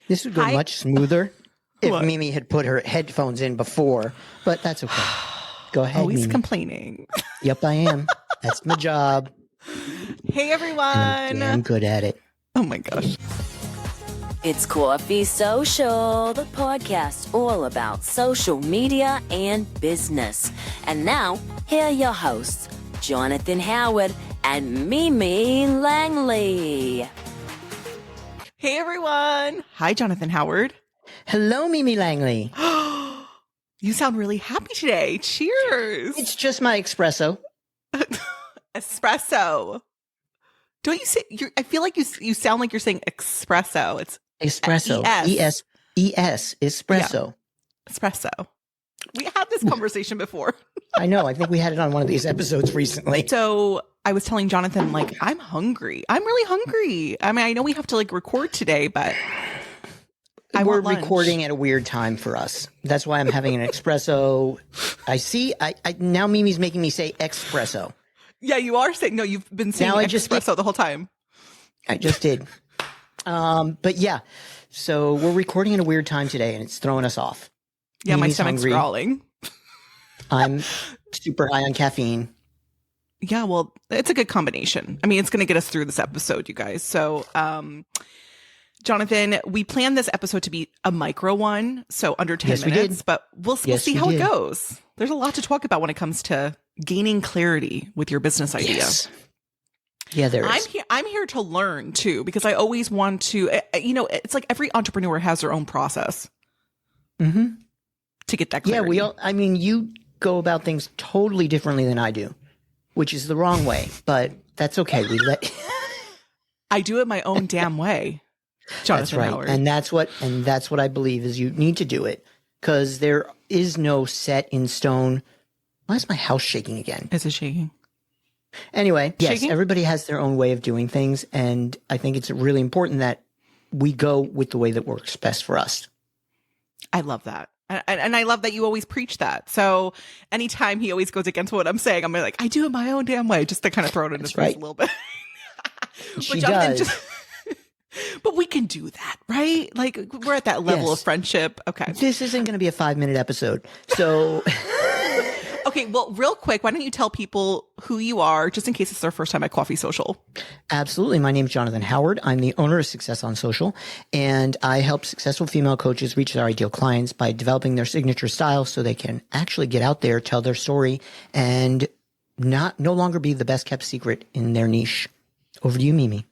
This would go Hi. much smoother if What? Mimi had put her headphones in before, but that's okay. Go ahead, Always Mimi. complaining. Yep, I am. That's my job. Hey, And I'm damn everyone. good at it. Oh, my gosh. It's Coffee Social, the podcast all about social media and business. And now, here are your hosts, Jonathan Howard and Mimi Langley. Hey, everyone. Hi, Jonathan Howard. Hello, Mimi Langley. You sound really happy today. Cheers. It's just my espresso. Espresso. Don't you say, I feel like you sound like you're saying espresso. It's Espresso. E-S. E-S. Espresso. espresso. We had this conversation before. I know. I think we had it on one of these episodes recently. So I was telling Jonathan, like, I'm hungry. I'm really hungry. I mean, I know we have to like record today, but We're want lunch. recording at a weird time for us. That's why I'm having an espresso. I now Mimi's making me say espresso. Yeah, you are saying, no, you've been saying Now I just espresso the whole time. I just did. But yeah, so we're recording at a weird time today and it's throwing us off. Yeah, my Mimi's stomach's hungry. growling. I'm super high on caffeine. Yeah, well, it's a good combination. I mean, it's going to get us through this episode, you guys. So, Jonathan, we planned this episode to be a micro one, so under 10 Yes, we minutes, did. but we'll Yes, see we how did. it goes. There's a lot to talk about when it comes to gaining clarity with your business idea. Yes. Yeah, there is. I'm here to learn too, because I always want to, it's like every entrepreneur has their own process Mm-hmm. to get that Yeah, clarity. you go about things totally differently than I do, which is the wrong way, but that's okay. I do it my own damn way. That's Jonathan right. Howard. And that's what I believe is you need to do it because there is no set in stone. Why is my house shaking again? Is it shaking? Anyway, yes, Shaking? everybody has their own way of doing things. And I think it's really important that we go with the way that works best for us. I love that. And I love that you always preach that. So anytime he always goes against what I'm saying, I'm like, I do it my own damn way, just to kind of throw it in his face right. a little bit. She Jonathan, does. but we can do that, right? Like we're at that level Yes. of friendship. Okay. This isn't going to be a 5-minute episode. So Okay. Well, real quick, why don't you tell people who you are, just in case it's their first time at Coffee Social? absolutely. My name is Jonathan Howard. I'm the owner of Success on Social, and I help successful female coaches reach their ideal clients by developing their signature style so they can actually get out there, tell their story, and no longer be the best kept secret in their niche. Over to you, Mimi.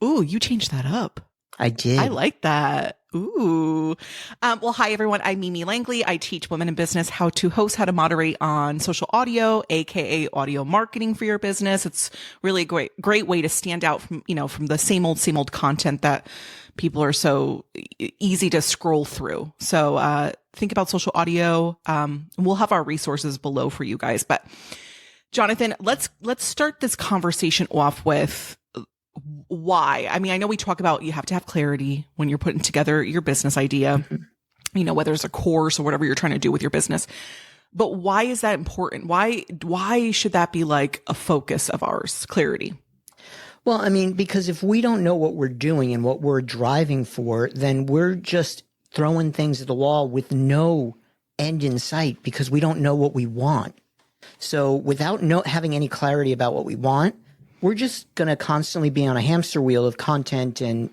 Ooh, you changed that up. I did. I like that. Ooh. Well, hi, everyone. I'm Mimi Langley. I teach women in business how to host, how to moderate on social audio, aka audio marketing for your business. It's really a great way to stand out from the same old content that people are so easy to scroll through. So, think about social audio. We'll have our resources below for you guys. But Jonathan, let's start this conversation off with why. I mean, I know we talk about you have to have clarity when you're putting together your business idea, whether it's a course or whatever you're trying to do with your business. But why is that important? Why should that be like a focus of ours? Clarity. Well, I mean, because if we don't know what we're doing and what we're driving for, then we're just throwing things at the wall with no end in sight because we don't know what we want. So without having any clarity about what we want, we're just going to constantly be on a hamster wheel of content and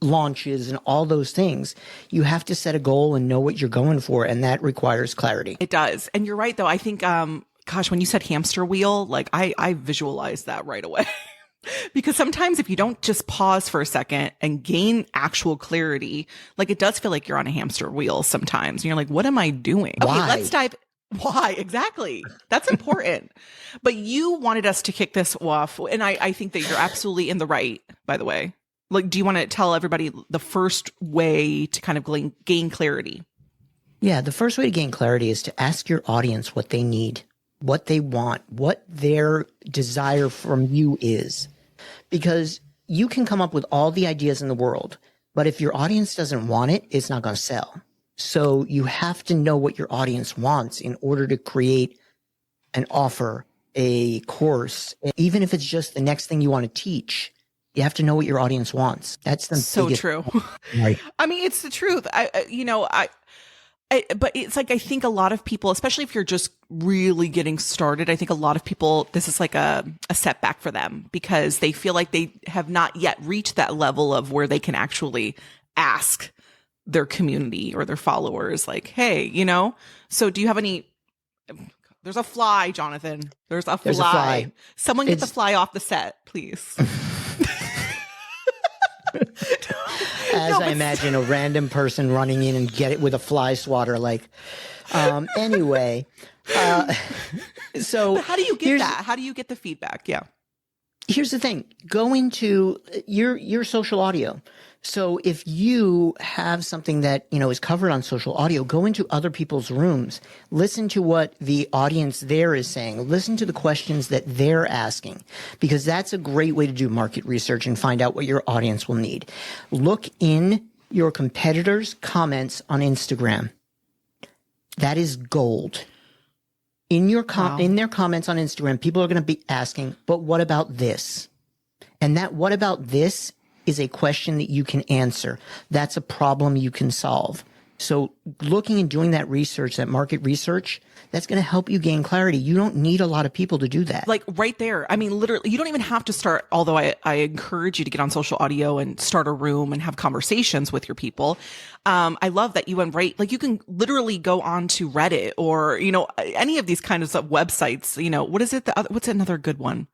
launches and all those things. You have to set a goal and know what you're going for, and that requires clarity. It does. And you're right, though. I think, gosh, when you said hamster wheel, like I visualized that right away. Because sometimes if you don't just pause for a second and gain actual clarity, like it does feel like you're on a hamster wheel sometimes. And you're like, what am I doing? Okay, Why? let's dive. Why? Exactly. That's important. But you wanted us to kick this off. And I think that you're absolutely in the right, by the way. Like, do you want to tell everybody the first way to kind of gain clarity? Yeah, the first way to gain clarity is to ask your audience what they need, what they want, what their desire from you is. Because you can come up with all the ideas in the world, but if your audience doesn't want it, it's not going to sell. So you have to know what your audience wants in order to create an offer, a course, even if it's just the next thing you want to teach. You have to know what your audience wants. That's the So biggest true. Right. I mean, it's the truth. But it's like, I think a lot of people, especially if you're just really getting started, I think a lot of people, this is like a setback for them because they feel like they have not yet reached that level of where they can actually ask their community or their followers, like, hey, so do you have any, there's a fly, Jonathan. There's a fly. Someone get the fly off the set, please. I imagine a random person running in and get it with a fly swatter, anyway. So but how do you get that? How do you get the feedback? Yeah. Here's the thing. Go into your social audio. So if you have something that, is covered on social audio, go into other people's rooms, listen to what the audience there is saying, listen to the questions that they're asking, because that's a great way to do market research and find out what your audience will need. Look in your competitors' comments on Instagram. That is gold. In their comments on Instagram, people are going to be asking, but what about this? And that what about this is a question that you can answer. That's a problem you can solve. So looking and doing that research, that market research, that's going to help you gain clarity. You don't need a lot of people to do that. Like right there. I mean, literally, you don't even have to start, although I encourage you to get on social audio and start a room and have conversations with your people. I love that you went right. Like you can literally go on to Reddit or, any of these kinds of websites, what is it? What's another good one?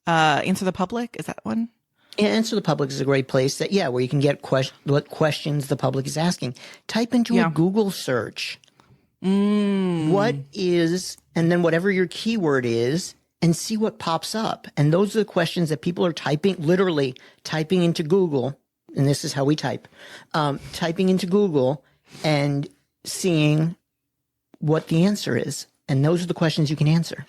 Answer the Public. Is that one? Yeah, Answer the Public is a great place where you can get what questions the public is asking. Type into a Google search. What is, and then whatever your keyword is, and see what pops up. And those are the questions that people are literally typing into Google. And this is how we type, typing into Google and seeing what the answer is. And those are the questions you can answer.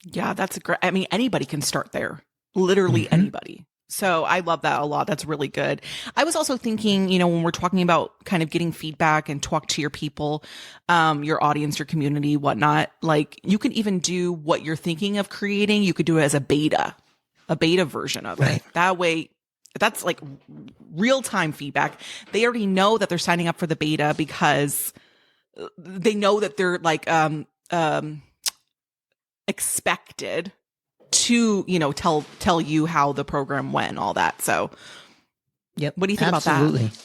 Yeah, that's great. I mean, anybody can start there. Literally anybody. So I love that a lot. That's really good. I was also thinking, when we're talking about kind of getting feedback and talk to your people, your audience, your community, whatnot, like you can even do what you're thinking of creating. You could do it as a beta version of it. That way, that's like real-time feedback. They already know that they're signing up for the beta because they know that they're like, expected to, tell you how the program went and all that. So, yep. What do you think about that?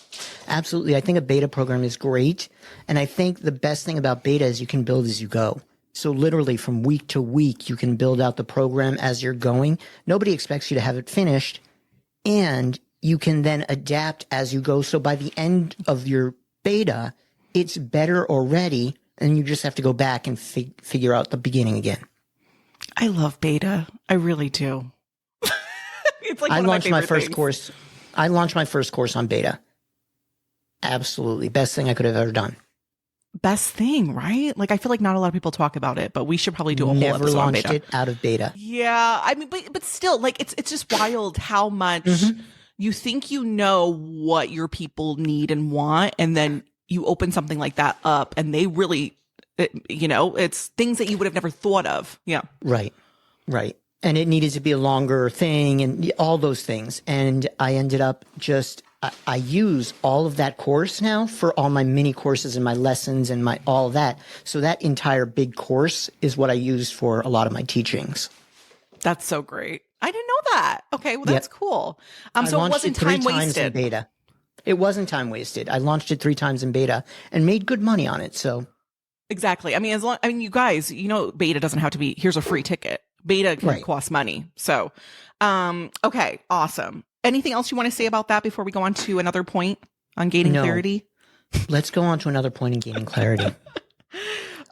Absolutely. I think a beta program is great. And I think the best thing about beta is you can build as you go. So literally from week to week, you can build out the program as you're going. Nobody expects you to have it finished. And you can then adapt as you go. So by the end of your beta, it's better already. And you just have to go back and figure out the beginning again. I love beta. I really do. It's like I launched my first course. I launched my first course on beta. Absolutely. Best thing I could have ever done. Best thing, right? Like, I feel like not a lot of people talk about it, but we should probably do a whole episode on beta. Never launched it out of beta. Yeah. I mean, but still, like, it's just wild how much you think you know what your people need and want, and then you open something like that up and they really, it's things that you would have never thought of. Yeah. Right. And it needed to be a longer thing and all those things. And I ended up I use all of that course now for all my mini courses and my lessons and all of that. So that entire big course is what I use for a lot of my teachings. That's so great. I didn't know that. Okay. Well, that's cool. So it wasn't time wasted. Beta. It wasn't time wasted. I launched it 3 times in beta and made good money on it. So. Exactly. I mean, you guys, beta doesn't have to be, here's a free ticket. Beta can cost money. So, okay, awesome. Anything else you want to say about that before we go on to another point on gaining clarity? Let's go on to another point in gaining clarity.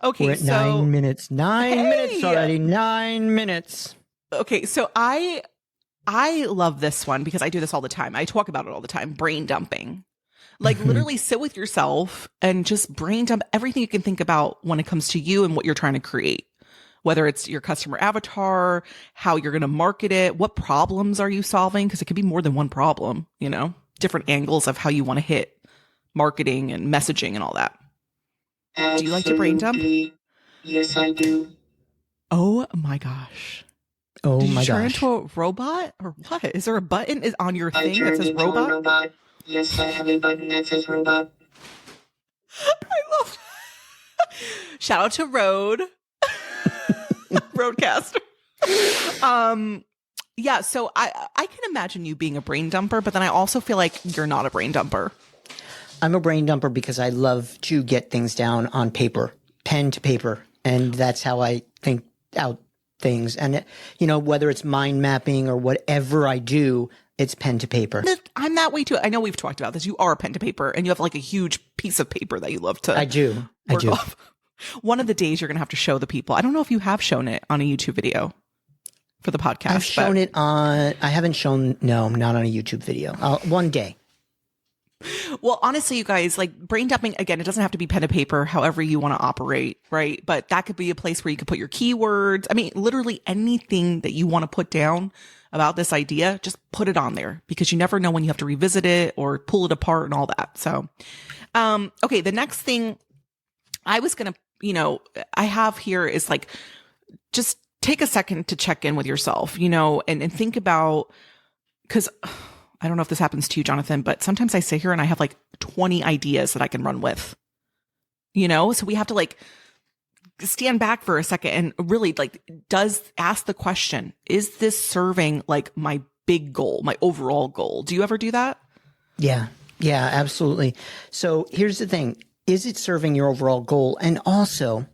Okay, we're at 9 minutes. 9 minutes already. 9 minutes. Okay, so I love this one because I do this all the time. I talk about it all the time. Brain dumping. Like literally sit with yourself and just brain dump everything you can think about when it comes to you and what you're trying to create. Whether it's your customer avatar, how you're going to market it, what problems are you solving? Because it could be more than one problem, different angles of how you want to hit marketing and messaging and all that. Absolutely. Do you like to brain dump? Yes, I do. Oh my gosh. Oh Did you my turn gosh. into a robot or what? Is there a button on your thing that says robot? Yes, I have a button that says robot. I love Shout out to Roadcaster. Yeah, so I can imagine you being a brain dumper, but then I also feel like you're not a brain dumper. I'm a brain dumper because I love to get things down on paper, pen to paper. And that's how I think out things. And, whether it's mind mapping or whatever I do, it's pen to paper. I'm that way too. I know we've talked about this. You are pen to paper and you have like a huge piece of paper that you love to I do. work off. One of the days you're going to have to show the people. I don't know if you have shown it on a YouTube video for the podcast. I've shown it on, I haven't shown, no, not on a YouTube video. One day. Well, honestly, you guys, like brain dumping, again, it doesn't have to be pen to paper, however you want to operate, right? But that could be a place where you could put your keywords. I mean, literally anything that you want to put down about this idea, just put it on there because you never know when you have to revisit it or pull it apart and all that. So, okay, the next thing I was going to, I have here is like, just take a second to check in with yourself, and think about, because I don't know if this happens to you, Jonathan, but sometimes I sit here and I have like 20 ideas that I can run with, so we have to like stand back for a second and really like ask the question, is this serving like my big goal, my overall goal? Do you ever do that? Yeah, absolutely. So here's the thing. Is it serving your overall goal? And also,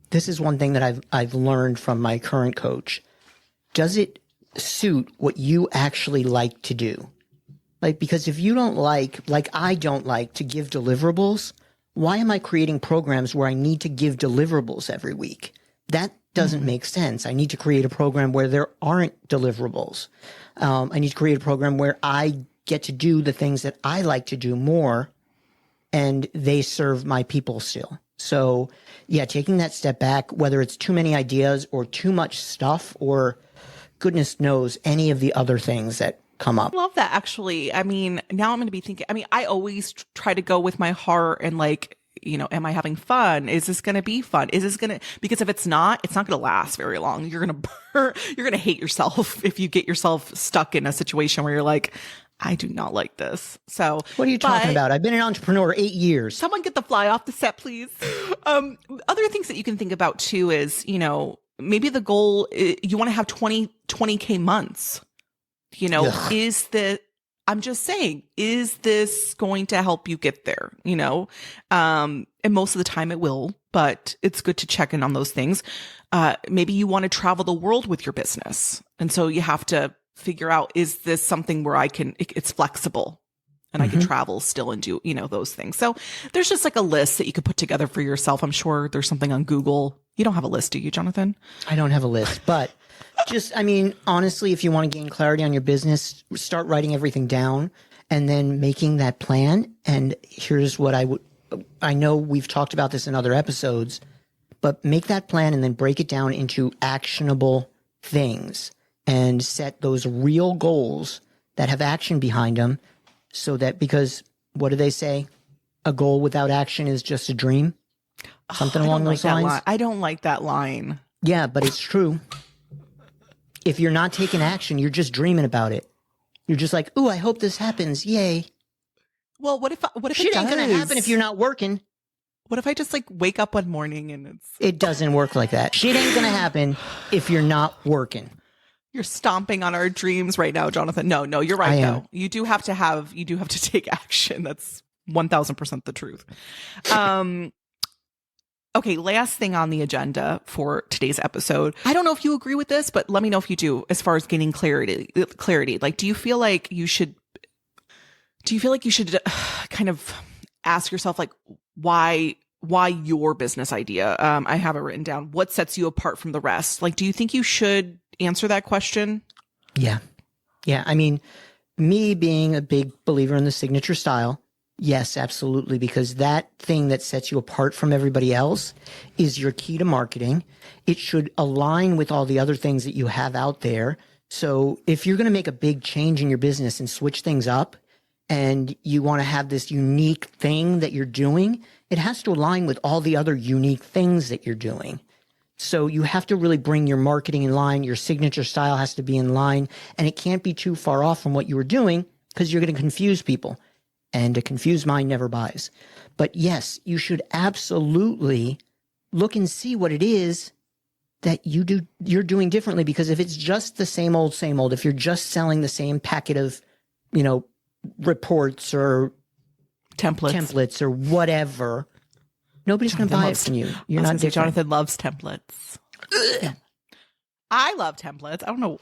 this is one thing that I've learned from my current coach. Does it suit what you actually like to do? Like, because if you don't like I don't like to give deliverables, why am I creating programs where I need to give deliverables every week? That doesn't make sense. I need to create a program where there aren't deliverables. I need to create a program where I get to do the things that I like to do more and they serve my people still. So yeah, taking that step back, whether it's too many ideas or too much stuff or goodness knows any of the other things that come up. I love that, actually. I mean, now I'm going to be thinking, I always try to go with my heart and like, am I having fun? Is this going to be fun? Is this going to, because if it's not going to last very long. You're going to hate yourself if you get yourself stuck in a situation where you're like, I do not like this. So what are you talking about? I've been an entrepreneur 8 years. Someone get the fly off the set, please. Other things that you can think about too is, maybe the goal, you want to have 20K months. I'm just saying, is this going to help you get there? And most of the time it will, but it's good to check in on those things. Maybe you want to travel the world with your business. And so you have to figure out, is this something where it's flexible and I can travel still and do, those things. So there's just like a list that you could put together for yourself. I'm sure there's something on Google. You don't have a list, do you, Jonathan? I don't have a list, but honestly, if you want to gain clarity on your business, start writing everything down and then making that plan. And here's what I know we've talked about this in other episodes, but make that plan and then break it down into actionable things and set those real goals that have action behind them so that, because what do they say? A goal without action is just a dream. Something along those lines. I don't like that line. Yeah, but it's true. If you're not taking action, you're just dreaming about it. You're just like, ooh, I hope this happens. Yay. Well, what if shit ain't gonna happen if you're not working? What if I just like wake up one morning and It doesn't work like that. Shit ain't gonna happen if you're not working. You're stomping on our dreams right now, Jonathan. No, you're right though. You do have to take action. That's 1000% the truth. Okay, last thing on the agenda for today's episode. I don't know if you agree with this, but let me know if you do as far as gaining clarity. Like, do you feel like you should kind of ask yourself like why your business idea? I have it written down. What sets you apart from the rest? Like, do you think you should answer that question? Yeah. I mean, me being a big believer in the signature style, yes, absolutely. Because that thing that sets you apart from everybody else is your key to marketing. It should align with all the other things that you have out there. So if you're going to make a big change in your business and switch things up and you want to have this unique thing that you're doing, it has to align with all the other unique things that you're doing. So you have to really bring your marketing in line. Your signature style has to be in line, and it can't be too far off from what you were doing because you're going to confuse people, and a confused mind never buys. But yes, you should absolutely look and see what it is that you're doing differently, because if it's just the same old, if you're just selling the same packet of, reports or templates or whatever, nobody's going to buy it from you. You're not different. Jonathan loves templates. I love templates. I don't know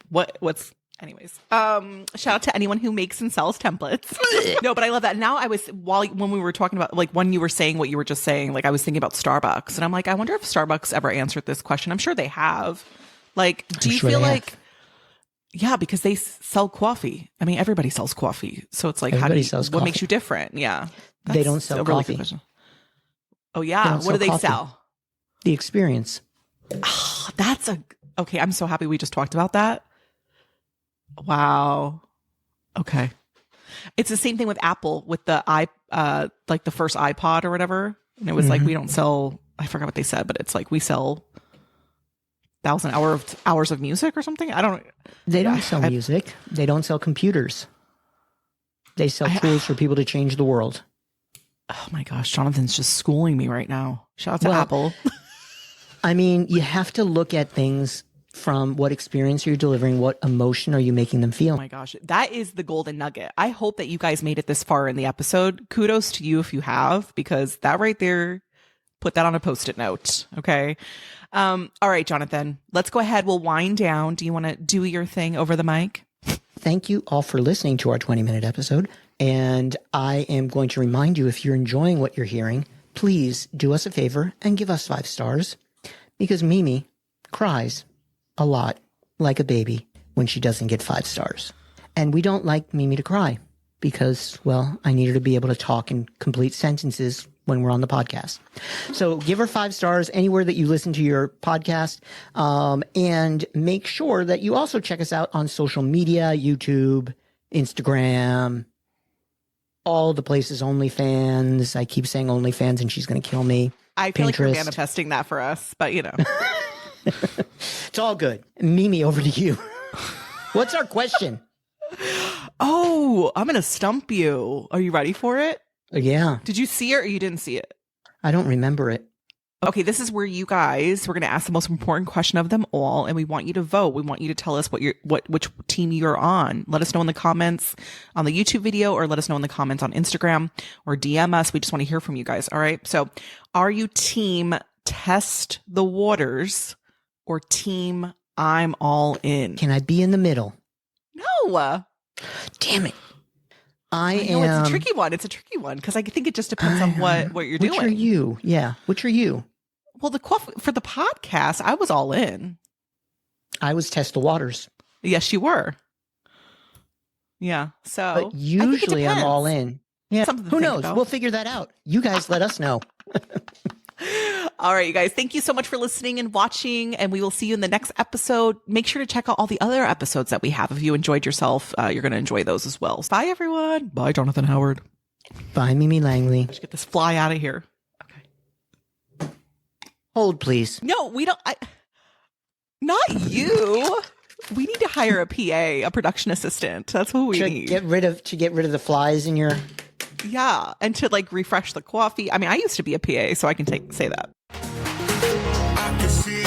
what's anyways. Shout out to anyone who makes and sells templates. No, but I love that. Now when we were talking about, like, when you were saying what you were just saying, like, I was thinking about Starbucks, and I'm like, I wonder if Starbucks ever answered this question. I'm sure they have. Like, do you feel like, yeah, because they sell coffee. I mean, everybody sells coffee. So it's like, what makes you different? Yeah. They don't sell coffee. Oh yeah. What do they sell? The experience. Oh, okay. I'm so happy we just talked about that. Wow. Okay. It's the same thing with Apple with the like the first iPod or whatever. And it was like, we don't sell, I forgot what they said, but it's like, we sell 1,000 hours of music or something. They don't sell music. They don't sell computers. They sell tools for people to change the world. Oh my gosh. Jonathan's just schooling me right now. Shout out to Apple. I mean, you have to look at things from what experience you're delivering, what emotion are you making them feel. Oh my gosh, that is the golden nugget. I hope that you guys made it this far in the episode. Kudos to you if you have, because that right there, put that on a Post-it note. Okay. All right, Jonathan, let's go ahead. We'll wind down. Do you want to do your thing over the mic? Thank you all for listening to our 20-minute episode. And I am going to remind you, if you're enjoying what you're hearing, please do us a favor and give us 5 stars, because Mimi cries a lot like a baby when she doesn't get 5 stars. And we don't like Mimi to cry because, well, I need her to be able to talk in complete sentences when we're on the podcast. So give her 5 stars anywhere that you listen to your podcast. And make sure that you also check us out on social media, YouTube, Instagram, all the places, OnlyFans. I keep saying OnlyFans and she's going to kill me. I feel like you're manifesting that for us, but It's all good. Mimi, over to you. What's our question? Oh, I'm going to stump you. Are you ready for it? Yeah. Did you see it or you didn't see it? I don't remember it. Okay, this is where we're going to ask the most important question of them all, and we want you to vote. We want you to tell us which team you're on. Let us know in the comments on the YouTube video, or let us know in the comments on Instagram, or DM us. We just want to hear from you guys. All right. So are you team test the waters or team I'm all in? Can I be in the middle? No. Damn it. I know it's a tricky one. It's a tricky one because I think it just depends on what you're doing. Which are you? Yeah. Which are you? Well, for the podcast, I was all in. I was test the waters. Yes, you were. Yeah. So but usually I'm all in. Yeah. Who knows? About. We'll figure that out. You guys let us know. All right, you guys. Thank you so much for listening and watching, and we will see you in the next episode. Make sure to check out all the other episodes that we have. If you enjoyed yourself, you're going to enjoy those as well. Bye, everyone. Bye, Jonathan Howard. Bye, Mimi Langley. Let's get this fly out of here. Okay. Hold, please. No, we don't. Not you. We need to hire a PA, a production assistant. That's what we need. To get rid of the flies in your. Yeah, and to refresh the coffee. I mean, I used to be a PA, so I can say that. I can see